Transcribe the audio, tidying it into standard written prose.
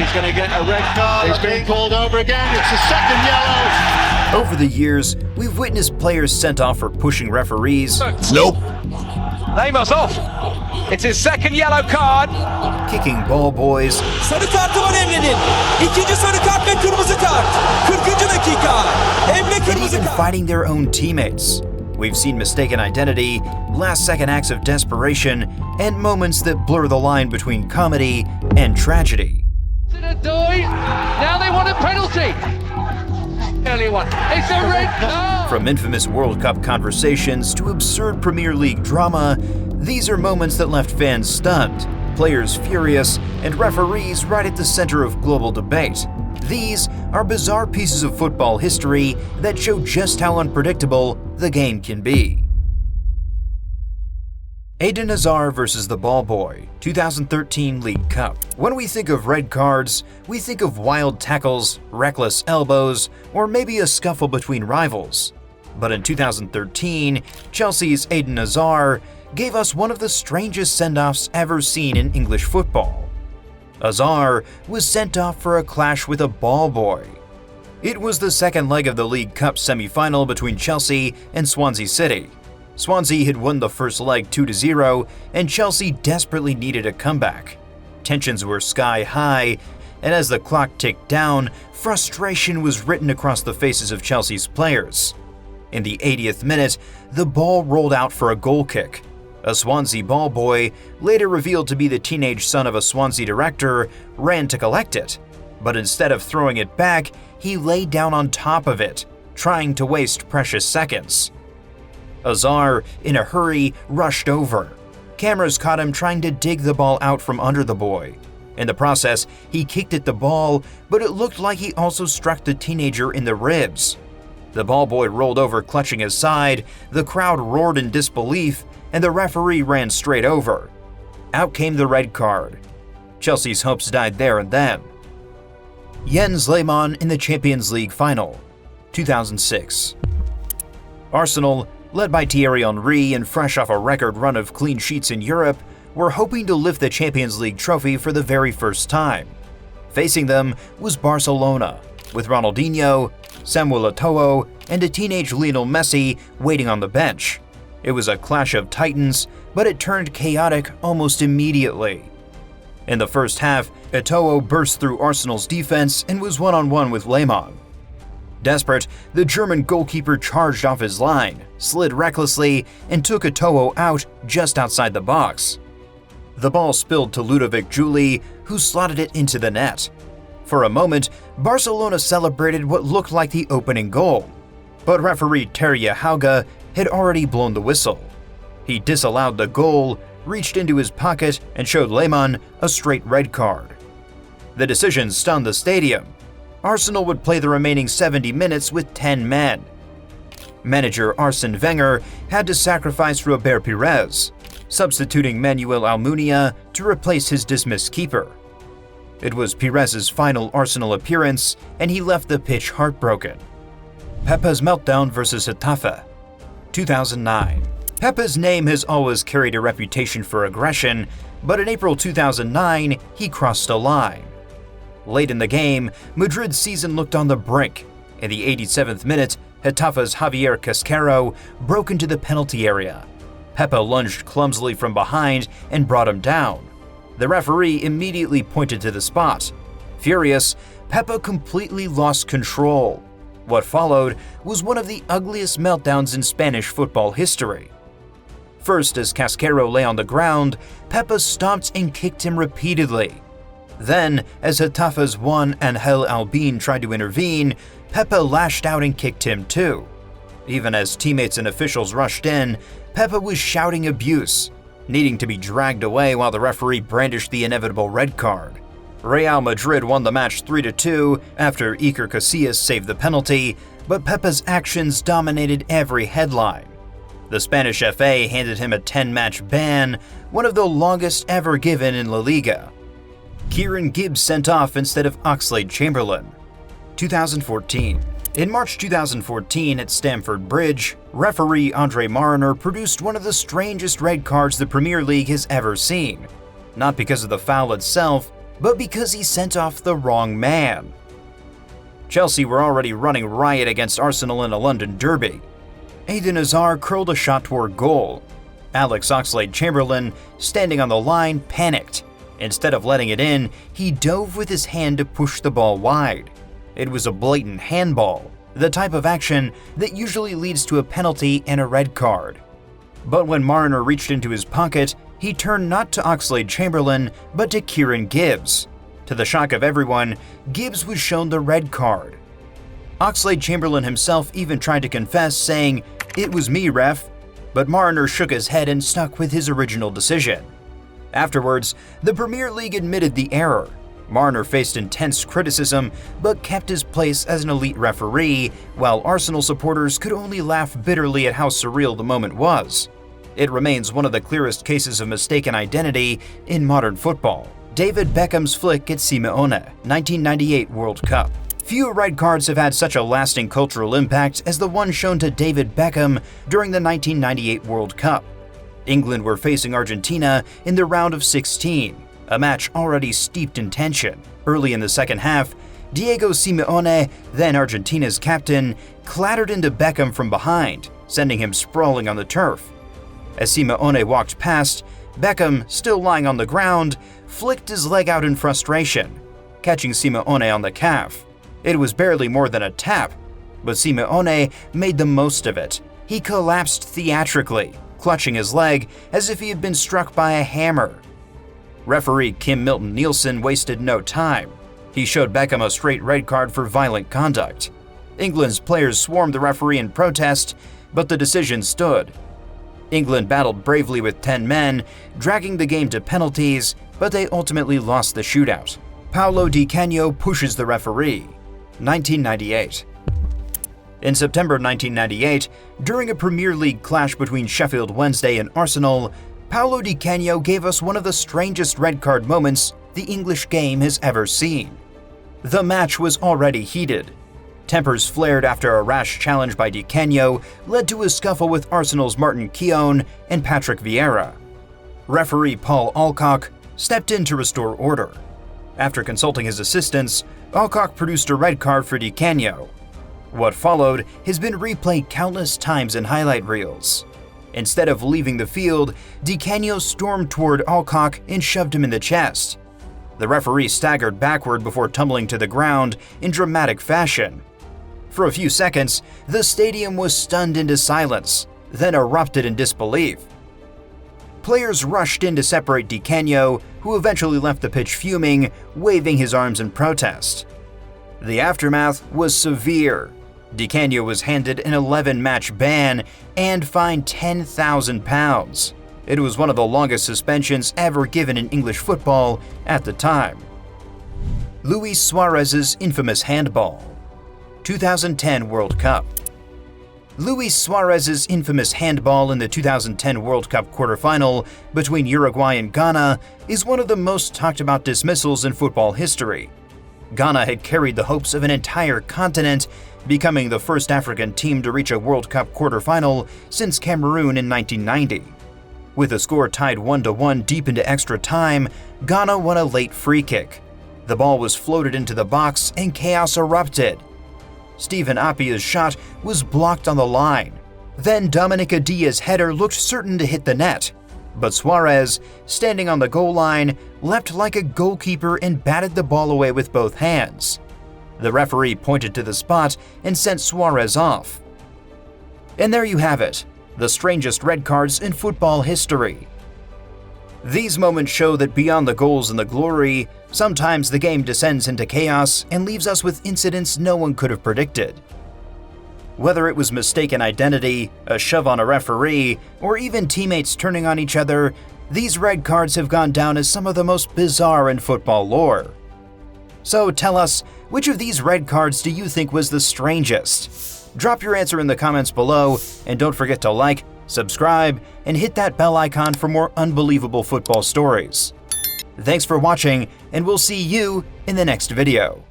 He's going to get a red card. He's being called over again. It's a second yellow. Over the years, we've witnessed players sent off for pushing referees. Nope. Neymar off. It's his second yellow card. Kicking ball boys. Sarı kartı var Emre'nin. İkinci sarı kart ve kırmızı kart. 40. dakika. Emre And kırmızı even kart. fighting their own teammates. We've seen mistaken identity, last-second acts of desperation, and moments that blur the line between comedy and tragedy. Now they want a penalty. Early one. It's a red card. From infamous World Cup conversations to absurd Premier League drama, these are moments that left fans stunned, players furious, and referees right at the center of global debate. These are bizarre pieces of football history that show just how unpredictable the game can be. Eden Hazard versus the Ball Boy, 2013 League Cup. When we think of red cards, we think of wild tackles, reckless elbows, or maybe a scuffle between rivals. But in 2013, Chelsea's Eden Hazard gave us one of the strangest send-offs ever seen in English football. Hazard was sent off for a clash with a ball boy. It was the second leg of the League Cup semi-final between Chelsea and Swansea City. Swansea had won the first leg 2-0, and Chelsea desperately needed a comeback. Tensions were sky high, and as the clock ticked down, frustration was written across the faces of Chelsea's players. In the 80th minute, the ball rolled out for a goal kick. A Swansea ball boy, later revealed to be the teenage son of a Swansea director, ran to collect it. But instead of throwing it back, he lay down on top of it, trying to waste precious seconds. Hazard, in a hurry, rushed over. Cameras caught him trying to dig the ball out from under the boy. In the process, he kicked at the ball, but it looked like he also struck the teenager in the ribs. The ball boy rolled over clutching his side, the crowd roared in disbelief, and the referee ran straight over. Out came the red card. Chelsea's hopes died there and then. Jens Lehmann in the Champions League final, 2006. Arsenal, led by Thierry Henry and fresh off a record run of clean sheets in Europe, were hoping to lift the Champions League trophy for the very first time. Facing them was Barcelona, with Ronaldinho, Samuel Eto'o, and a teenage Lionel Messi waiting on the bench. It was a clash of titans, but it turned chaotic almost immediately. In the first half, Eto'o burst through Arsenal's defense and was one-on-one with Lehmann. Desperate, the German goalkeeper charged off his line, slid recklessly, and took Eto'o out just outside the box. The ball spilled to Ludovic Juli, who slotted it into the net. For a moment, Barcelona celebrated what looked like the opening goal, but referee Terje Hauge had already blown the whistle. He disallowed the goal, reached into his pocket, and showed Lehmann a straight red card. The decision stunned the stadium. Arsenal would play the remaining 70 minutes with 10 men. Manager Arsene Wenger had to sacrifice Robert Pires, substituting Manuel Almunia to replace his dismissed keeper. It was Pires' final Arsenal appearance, and he left the pitch heartbroken. Pepe's meltdown versus Getafe, 2009. Pepe's name has always carried a reputation for aggression, but in April 2009, he crossed a line. Late in the game, Madrid's season looked on the brink. In the 87th minute, Getafe's Javier Casquero broke into the penalty area. Pepe lunged clumsily from behind and brought him down. The referee immediately pointed to the spot. Furious, Pepe completely lost control. What followed was one of the ugliest meltdowns in Spanish football history. First, as Casquero lay on the ground, Pepe stomped and kicked him repeatedly. Then, as Getafe's Juan Angel Albin tried to intervene, Pepe lashed out and kicked him too. Even as teammates and officials rushed in, Pepe was shouting abuse, needing to be dragged away while the referee brandished the inevitable red card. Real Madrid won the match 3-2 after Iker Casillas saved the penalty, but Pepe's actions dominated every headline. The Spanish FA handed him a 10-match ban, one of the longest ever given in La Liga. Kieran Gibbs sent off instead of Oxlade-Chamberlain, 2014. In March 2014 at Stamford Bridge, referee Andre Mariner produced one of the strangest red cards the Premier League has ever seen. Not because of the foul itself, but because he sent off the wrong man. Chelsea were already running riot against Arsenal in a London derby. Eden Hazard curled a shot toward goal. Alex Oxlade-Chamberlain, standing on the line, panicked. Instead of letting it in, he dove with his hand to push the ball wide. It was a blatant handball, the type of action that usually leads to a penalty and a red card. But when Marner reached into his pocket, he turned not to Oxlade-Chamberlain, but to Kieran Gibbs. To the shock of everyone, Gibbs was shown the red card. Oxlade-Chamberlain himself even tried to confess, saying, "It was me, ref," but Marner shook his head and stuck with his original decision. Afterwards, the Premier League admitted the error. Marner faced intense criticism, but kept his place as an elite referee, while Arsenal supporters could only laugh bitterly at how surreal the moment was. It remains one of the clearest cases of mistaken identity in modern football. David Beckham's flick at Simeone, 1998 World Cup. Few red cards have had such a lasting cultural impact as the one shown to David Beckham during the 1998 World Cup. England were facing Argentina in the round of 16, a match already steeped in tension. Early in the second half, Diego Simeone, then Argentina's captain, clattered into Beckham from behind, sending him sprawling on the turf. As Simeone walked past, Beckham, still lying on the ground, flicked his leg out in frustration, catching Simeone on the calf. It was barely more than a tap, but Simeone made the most of it. He collapsed theatrically, clutching his leg as if he had been struck by a hammer. Referee Kim Milton-Nielsen wasted no time. He showed Beckham a straight red card for violent conduct. England's players swarmed the referee in protest, but the decision stood. England battled bravely with 10 men, dragging the game to penalties, but they ultimately lost the shootout. Paolo Di Canio pushes the referee. 1998. In September 1998, during a Premier League clash between Sheffield Wednesday and Arsenal, Paolo Di Canio gave us one of the strangest red card moments the English game has ever seen. The match was already heated. Tempers flared after a rash challenge by Di Canio led to a scuffle with Arsenal's Martin Keown and Patrick Vieira. Referee Paul Alcock stepped in to restore order. After consulting his assistants, Alcock produced a red card for Di Canio. What followed has been replayed countless times in highlight reels. Instead of leaving the field, Di Canio stormed toward Alcock and shoved him in the chest. The referee staggered backward before tumbling to the ground in dramatic fashion. For a few seconds, the stadium was stunned into silence, then erupted in disbelief. Players rushed in to separate Di Canio, who eventually left the pitch fuming, waving his arms in protest. The aftermath was severe. Di Canio was handed an 11-match ban and fined £10,000. It was one of the longest suspensions ever given in English football at the time. Luis Suárez's infamous handball. 2010 World Cup. Luis Suárez's infamous handball in the 2010 World Cup quarterfinal between Uruguay and Ghana is one of the most talked about dismissals in football history. Ghana had carried the hopes of an entire continent, becoming the first African team to reach a World Cup quarterfinal since Cameroon in 1990. With the score tied 1-1 deep into extra time, Ghana won a late free kick. The ball was floated into the box and chaos erupted. Stephen Appiah's shot was blocked on the line. Then Dominic Adia's header looked certain to hit the net. But Suárez, standing on the goal line, leapt like a goalkeeper and batted the ball away with both hands. The referee pointed to the spot and sent Suárez off. And there you have it, the strangest red cards in football history. These moments show that beyond the goals and the glory, sometimes the game descends into chaos and leaves us with incidents no one could have predicted. Whether it was mistaken identity, a shove on a referee, or even teammates turning on each other, these red cards have gone down as some of the most bizarre in football lore. So tell us, which of these red cards do you think was the strangest? Drop your answer in the comments below, and don't forget to like, subscribe, and hit that bell icon for more unbelievable football stories. Thanks for watching, and we'll see you in the next video.